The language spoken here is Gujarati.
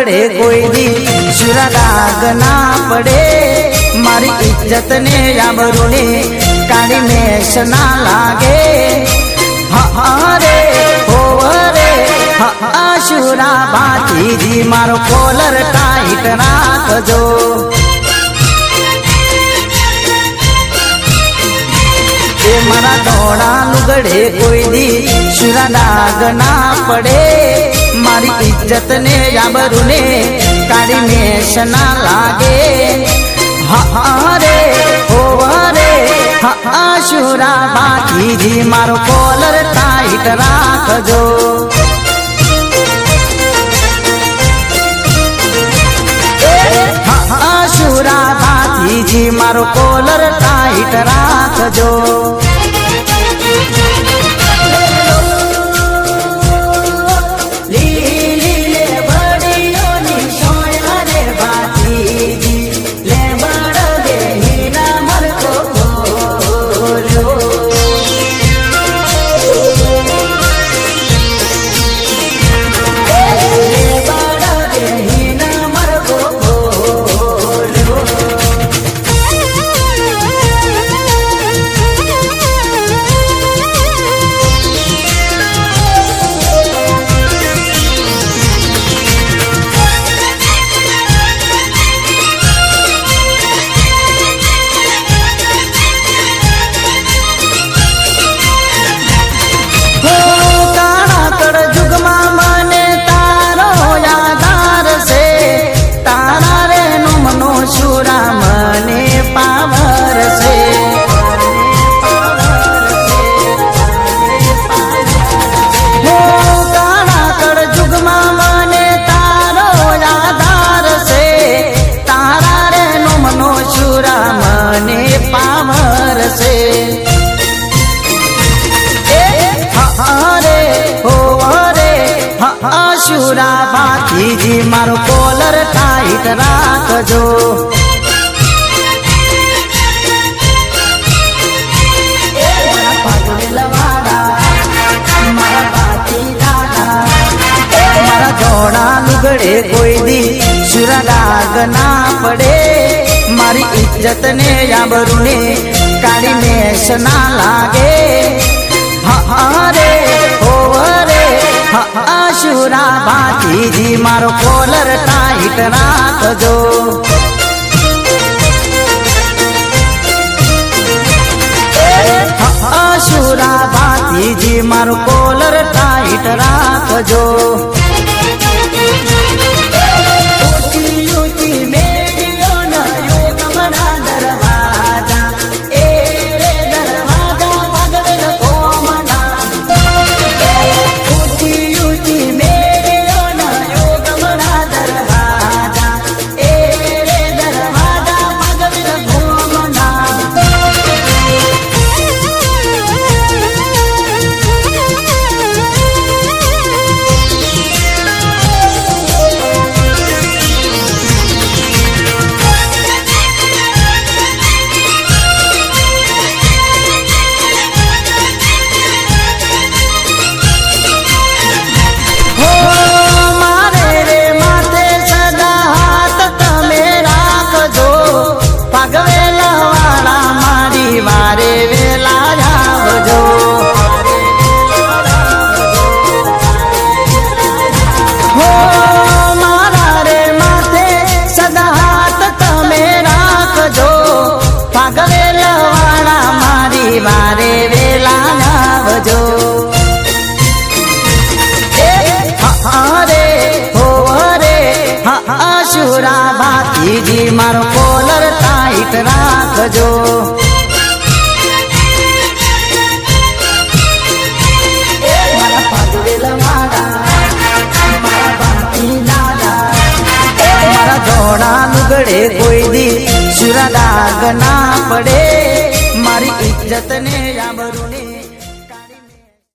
લુગડે કોઈ દી શુરા દાગ ના પડે મારી ઇજ્જત ને આબરૂ ને કાળી મેષ ના લાગે હરે હોરે શુરા ભાતીજી મારો કોલર ટાઈટ રાખજો એ મારા ધોળા લુગડે કોઈ દી શુરા દાગ ના પડે મારી ઇજ્જત ને આબરૂ ને કાળી મેષ ના લાગે હરે હોરે શુરા ભાતીજી મારો કોલર ટાઈટ રાખજો શુરા ભાતીજી મારો કોલર ટાઈટ રાખજો શુરા ભાતીજી મારો કોલર ટાઈટ રાખજો મારા ધોળા લુગડે કોઈ દી શુરા દાગ ના પડે મારી ઇજ્જત ને આબરૂ ને કાળી મેષ ના લાગે હરે હોરે શુરા ભાતીજી મારો કોલર ટાઈટ રાખજો શુરા ભાતીજી મારો કોલર ટાઈટ રાખજો વારે વેલા આવજો હરે હોરે શુરા ભાતીજી મારો કોલર ટાઈટ રાખજો મારા ધોળા લુગડે કોઈ દી શુરા દાગ ના પડે મારી ઇજ્જત ને આબરૂ ને